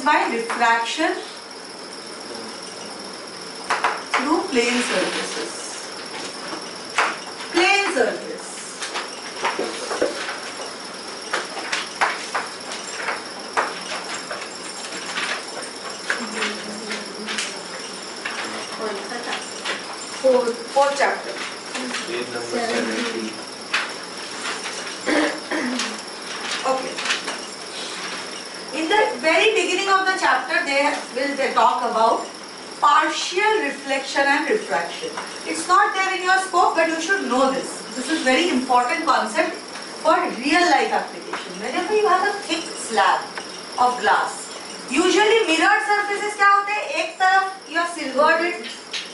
is by refraction through plane surfaces. Plane surface. Fourth chapter. Page number 70. Okay. In the very beginning of the chapter, they talk about partial reflection and refraction. It's not there in your scope, but you should know this. This is very important concept for real life application. Whenever you have a thick slab of glass, usually mirrored surfaces क्या होते हैं? एक तरफ you have silvered it.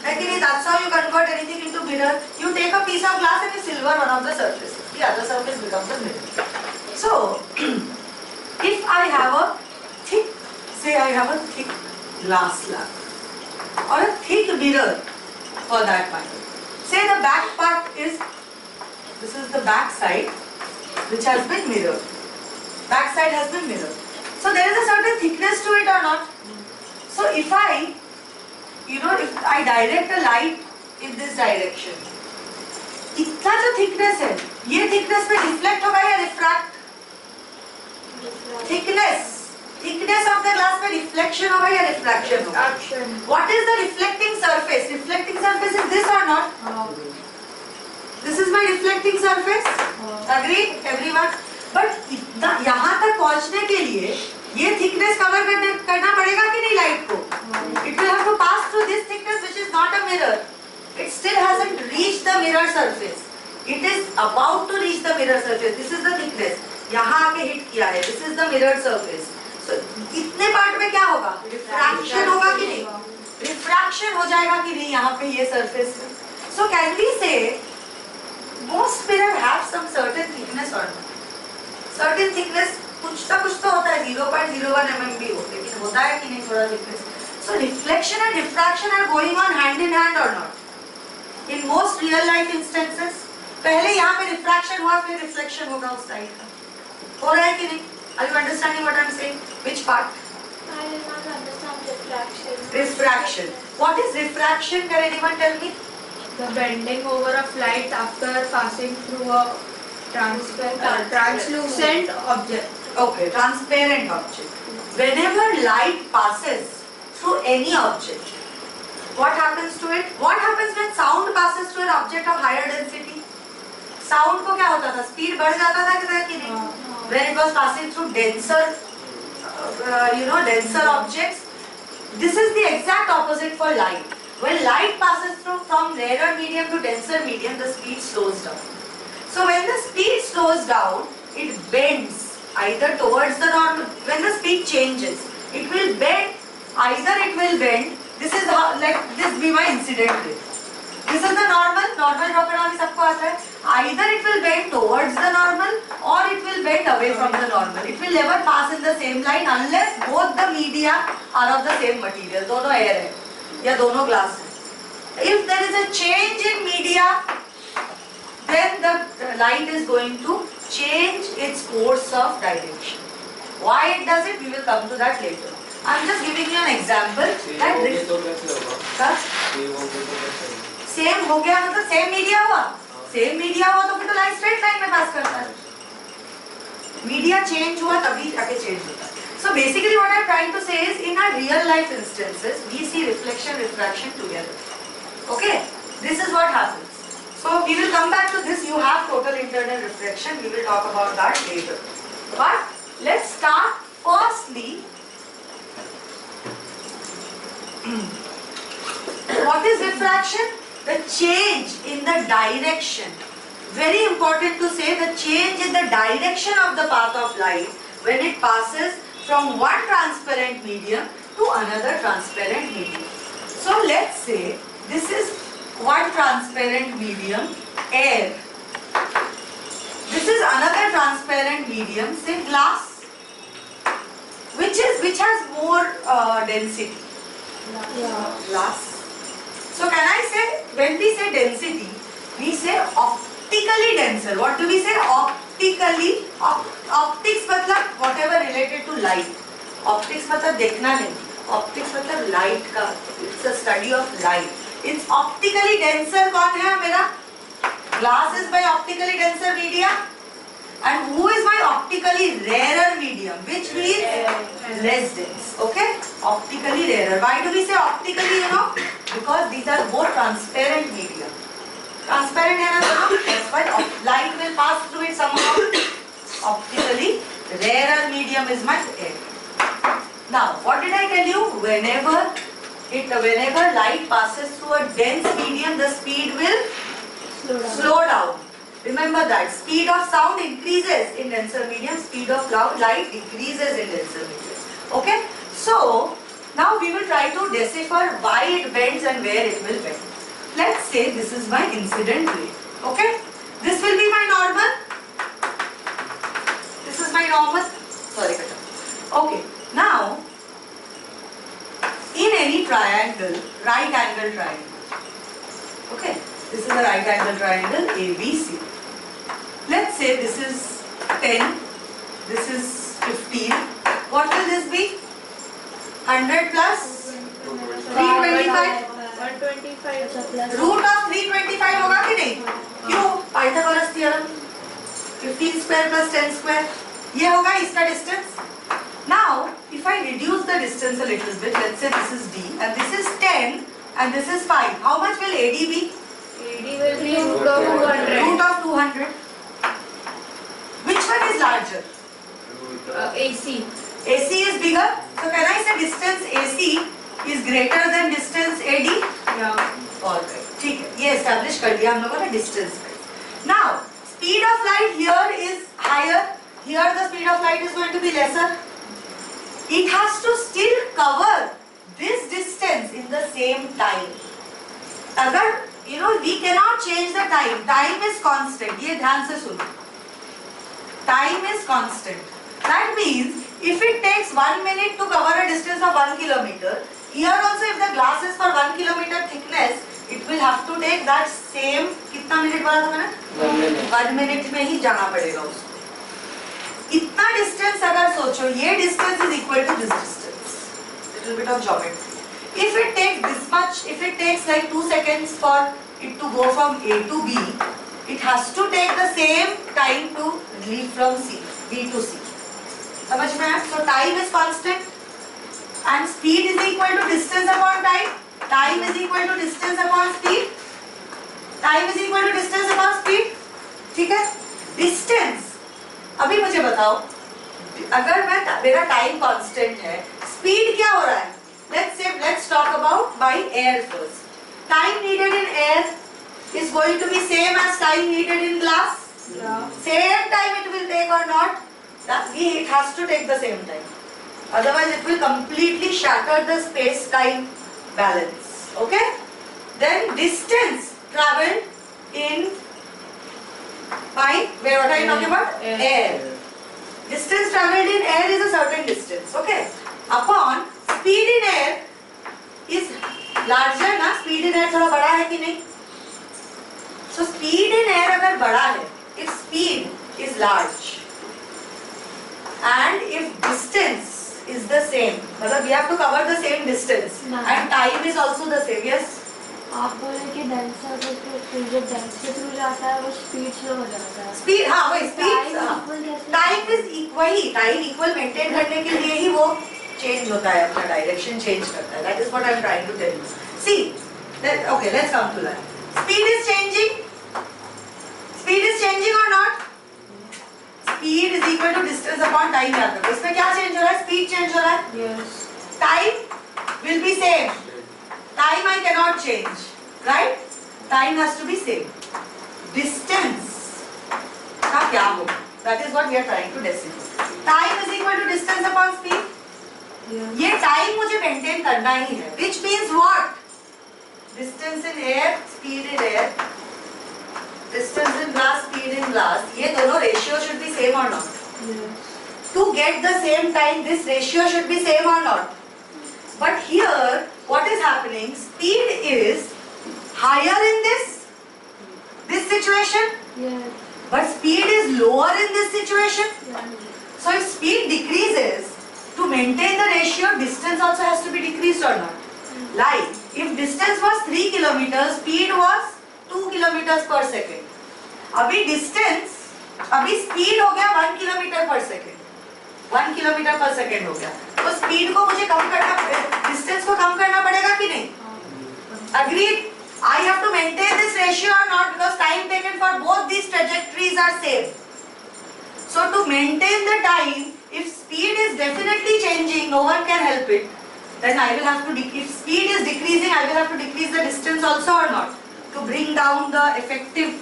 Actually, that's how you convert anything into mirror. You take a piece of glass and you silver one of the surfaces. The other surface becomes a mirror. So, if I have a thick, say I have a thick glass slab or a thick mirror for that matter. Say the back part is, this is the back side which has been mirrored. Back side has been mirrored. So there is a certain thickness to it or not? So if I direct a light in this direction, इतना जो thickness है, ये thickness में reflect होगा या refract? Thickness of the glass में reflection होगा या refraction होगा? What is the reflecting surface? Reflecting surface is this or not? This is my reflecting surface. Agree, everyone? But यहाँ तक पहुँचने के लिए ये thickness cover करना पड़ेगा कि नहीं light को? It will have to pass through this thickness which is not a mirror. It still hasn't reached the mirror surface. It is about to reach the mirror surface. This is the thickness. यहाँ आके hit किया है. This is the mirror surface. So इतने part में क्या होगा? Refraction होगा कि नहीं? Refraction हो जाएगा कि नहीं यहाँ पे ये surface में? So can we say most mirror have some certain thickness or not? Certain thickness कुछ तो होता है. 0.01 mm भी हो, लेकिन होता है कि नहीं थोड़ा thickness? So reflection and refraction are going on hand in hand or not? In most real life instances, पहले यहाँ पे refraction हुआ, फिर reflection होगा उस साइड का. हो रहा है कि नहीं? Are you understanding what I am saying? Which part? I did not understand refraction. Refraction. What is refraction? Can anyone tell me? The bending over of light after passing through a translucent object. Okay, transparent object. Whenever light passes through any object, what happens to it? What happens when sound passes through an object of higher density? Sound को क्या होता था? Speed बढ़ जाता था कि नहीं? When it was passing through denser, denser objects. This is the exact opposite for light. When light passes through from rarer medium to denser medium, the speed slows down. So when the speed slows down, it bends either towards the normal. When the speed changes, it will bend. Either it will bend. This is how, like this be my incident ray. This is the normal dropper सबको आता है. Either it will bend towards the normal or it will bend away from the normal. It will never pass in the same line unless both the media are of the same material. दोनों air है या दोनों glass है. If there is a change in media, then the light is going to change its course of direction. Why it does it? We will come to that later. I am just giving you an example. Same हो गया मतलब same media हुआ. Same media हुआ तो फिर तो light straight line में पास करता है. मीडिया चेंज हुआ तभी जाके चेंज होता है. So basically what I am trying to say is in our real life instances we see reflection refraction together. Okay, this is what happens. So we will come back to this. You have total internal reflection. We will talk about that later. But let's start firstly. What is refraction? The change in the direction. Very important to say, the change in the direction of the path of light when it passes from one transparent medium to another transparent medium. So let's say this is one transparent medium, air. This is another transparent medium, say glass, which has more density. Glass. So can I say, when we say density, we say optically denser. What do we say? Optically. Optics मतलब whatever related to light. Optics मतलब देखना नहीं, optics मतलब light का, it's a study of light. It's optically denser कौन है मेरा? Glass is my optically denser medium and who is my optically rarer medium, which means less dense. Okay, optically rarer. Why do we say optically? You know, because these are both transparent medium. Transparent है ना दोनों, that's why light will pass through it somehow. Optically rarer medium is my air. Now, what did I tell you? Whenever light passes through a dense medium, the speed will slow down. Remember that speed of sound increases in denser medium, speed of light decreases in denser medium. Okay, so now we will try to decipher why it bends and where it will bend. Let's say this is my incident ray. Okay, this will be my normal. This is my normal. Sorry, beta. Okay, now in any triangle, right angle triangle. Okay, this is a right angle triangle ABC. Let's say this is 10, this is 15. What will this be? 100 plus 325. 125 Root of 325 होगा कि नहीं? क्यों? Pythagoras theorem. 15 square plus 10 square. ये होगा इसका distance. Now, if I reduce the distance a little bit, let's say this is D and this is 10 and this is 5. How much will AD be? AD will be root of 200. Root of 200. Which one is larger? AC. AC is bigger. So can I say distance AC is greater than distance AD? Yeah. Alright. ठीक है. ये establish कर दिया हम लोगों ने distance पे. Now speed of light here is higher. Here the speed of light is going to be lesser. It has to still cover this distance in the same time. अगर we cannot change the time. Time is constant. ये ध्यान से सुनो. Time is constant. That means if it takes 1 minute to cover a distance of 1 kilometer, here also if the glass is for 1 kilometer thickness, it will have to take that same, कितना minute बोला था मैंने? 1 minute में ही जाना पड़ेगा उसको। इतना distance अगर सोचो, ये distance is equal to this distance. Little bit of geometry. If it takes this much, if it takes like 2 seconds for it to go from A to B, it has to take the same time to leave from C, B to C. समझ में आया? So time is constant and speed is equal to distance upon time. Time is equal to distance upon speed. Time is equal to distance upon speed. ठीक है? Distance. अभी मुझे बताओ, अगर मेरा time constant है, speed क्या हो रहा है? Let's talk about by air first. Time needed in air is going to be same as time needed in glass. Yeah. Same time it will take or not? It has to take the same time. Otherwise it will completely shatter the space-time balance. Okay? Then distance traveled in by, what are you talking about? Air. Distance traveled in air is a certain distance. Okay? Upon speed in air is larger ना? Speed in air थोड़ा बड़ा है कि नहीं? So speed in air अगर बड़ा है, if speed is large and if distance is the same, मतलब we have to cover the same distance and time is also the same. Yes? आप बोले कि डेंसर जो डेंस के थ्रू जाता है वो स्पीड स्लो हो जाता है। स्पीड, हाँ वही स्पीड, टाइम इज वही टाइम इक्वल मेंटेन करने के लिए ही वो चेंज होता है, अपना डायरेक्शन चेंज करता है. That is what I am trying to tell you. See okay, let's come to that. Speed is changing. Speed is changing और not? Speed is equal to distance upon time. याद रखो, इसमें क्या change हो रहा है? स्पीड चेंज हो रहा है. Yes. Time will be same. Time I can not change, right? Time has to be same. Distance का क्या हो? That is what we are trying to decipher. Time is equal to distance upon speed. ये time मुझे maintain करना ही है, which means what? Distance in air, speed in air. Distance in glass, speed in glass. ये दोनों ratio should be same or not? Yes. To get the same time, this ratio should be same or not? But here, what is happening? Speed is higher in this situation, Yes. but speed is lower in this situation. Yeah. So if speed decreases, to maintain the ratio, distance also has to be decreased or not? Like, if distance was 3 kilometers, speed was 2 kilometers per second. अभी distance, अभी speed हो गया 1 kilometer per second. 1 kilometer per second हो गया. तो speed को मुझे कम करना पड़ेगा, distance को कम करना पड़ेगा कि नहीं? Agreed? I have to maintain this ratio or not, because time taken for both these trajectories are same. So to maintain the time, if speed is definitely changing, no one can help it. Then I will have to, if speed is decreasing, I will have to decrease the distance also or not, to bring down the effective,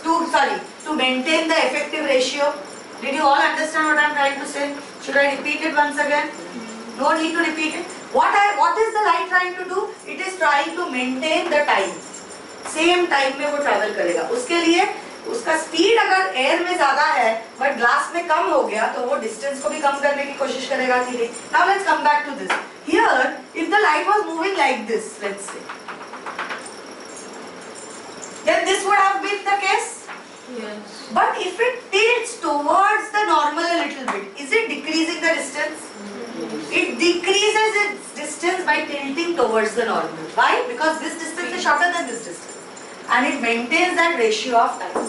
to maintain the effective ratio. Did you all understand what I am trying to say? Should I repeat it once again? No need to repeat it. What is the light trying to do? It is trying to maintain the time. Same time में वो travel करेगा. उसके लिए उसका speed अगर air में ज़्यादा है, but glass में कम हो गया, तो वो distance को भी कम करने की कोशिश करेगा कि नहीं. Now let's come back to this. Here, if the light was moving like this, let's say, then this would have been the case. Yes. But if it tilts towards the normal a little bit, is it decreasing the distance? It decreases its distance by tilting towards the normal. Why? Because this distance is shorter than this distance. And it maintains that ratio of time.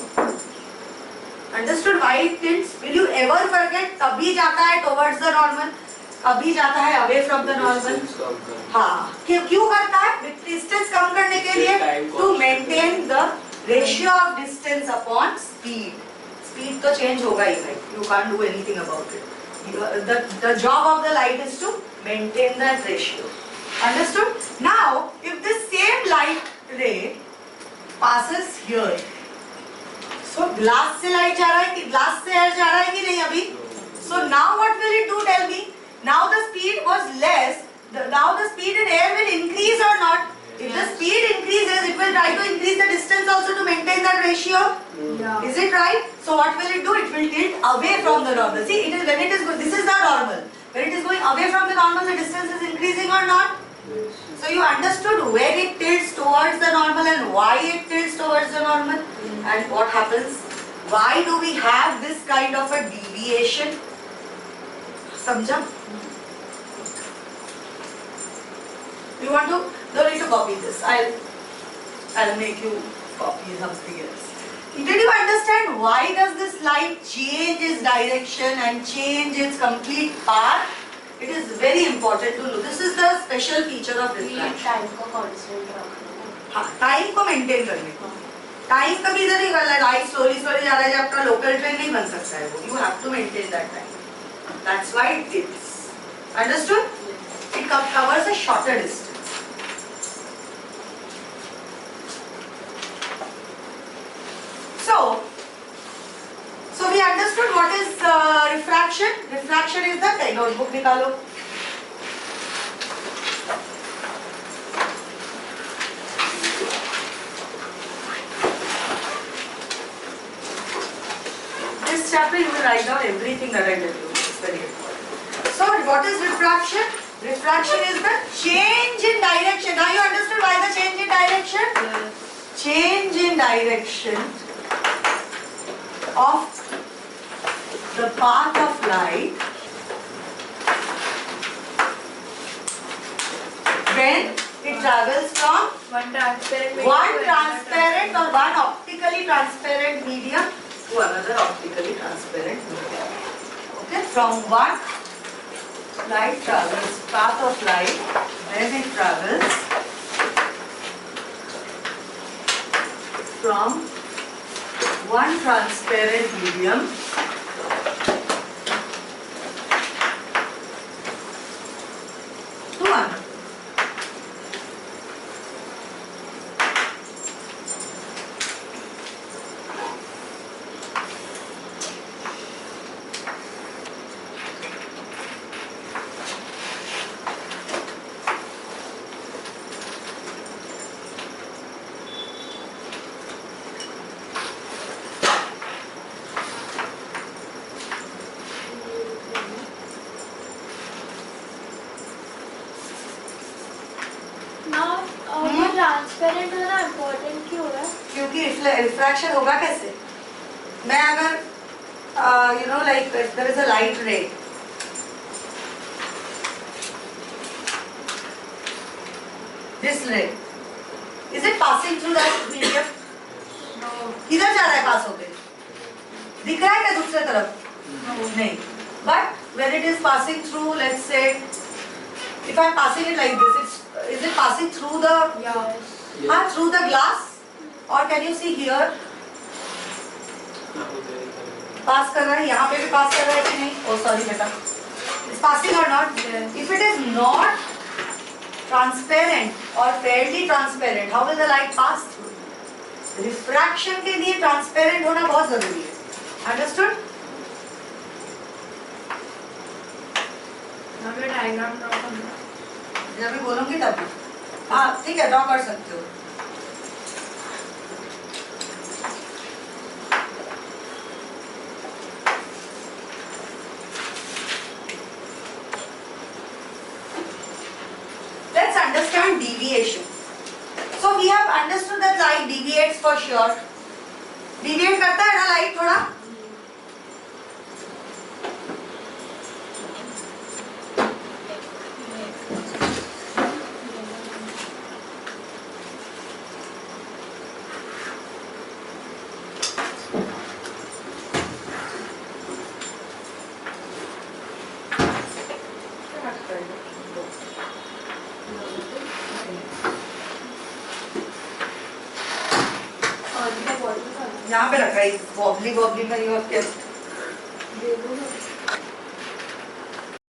Understood why it tilts? Will you ever forget? कभी जाता है towards the normal, कभी जाता है away from the normal. हाँ, क्यों करता है? Distance कम करने के लिए, to maintain the ratio of distance upon speed. Speed तो change होगा ही भाई. You can't do anything about it. The job of the light is to maintain that ratio. Understood? Now, if this same light ray passes here, so glass से light जा रहा है कि glass से air जा रहा है कि नहीं अभी? So now what will it do? Tell me. Now the speed was less. Now the speed in air will increase or not? If the speed increases, it will try to increase the distance also to maintain that ratio. Yeah. Is it right? So what will it do? It will tilt away from the normal. See, it is when it is going, this is the normal. When it is going away from the normal, the distance is increasing or not? So you understood when it tilts towards the normal and why it tilts towards the normal, and what happens? Why do we have this kind of a deviation? Samjha? You want to? Don't need to copy this. I'll make you copy something else. Did you understand why does this light change its direction and change its complete path? It is very important to know. This is the special feature of refraction. Time को constant रखना. हाँ, time को maintain करने को. Time कभी इधर नहीं करना है. लाइट स्लोली जा रहा है, जब आपका लोकल ट्रेन नहीं बन सकता है वो. You have to maintain that time. That's why it tilts. Understood? It covers a shorter distance. So we understood what is refraction. Refraction is the notebook निकालो. This chapter you will write down everything that I tell you. It's very important. So what is refraction? Refraction is the change in direction. Now you understood why the change in direction? Yes. Change in direction of the path of light when it travels from One transparent medium one to transparent or one optically transparent medium to another optically transparent medium. Okay, from one light travels, path of light, when it travels from one transparent medium to another. Transparent होना important क्यों है? क्योंकि refraction होगा कैसे? मैं अगर you know like there is a light ray This ray. Is it passing through that medium? No. किधर जा रहा है पास होके? दिख रहा है क्या दूसरे तरफ? नहीं. But when it is passing through, let's say, if I am passing it like this, is it passing through the Yeah. through the glass? Or can you see here? पास कर रहा है, यहाँ पे भी पास कर रहा है कि नहीं? Oh sorry बेटा. It's passing or not? Yes. If it is not transparent or fairly transparent, how will the light pass through? Refraction के लिए transparent होना बहुत जरूरी है. Understood? हमें डायग्राम ड्रॉ करना है. जब भी बोलूंगी तब. हाँ ठीक है, ड्रॉ कर सकते हो. Let's understand deviation. So we have understood that light deviates for sure. Deviate करता है ना light थोड़ा? यहाँ पे रखा है, wobbly wobbly में you have kept.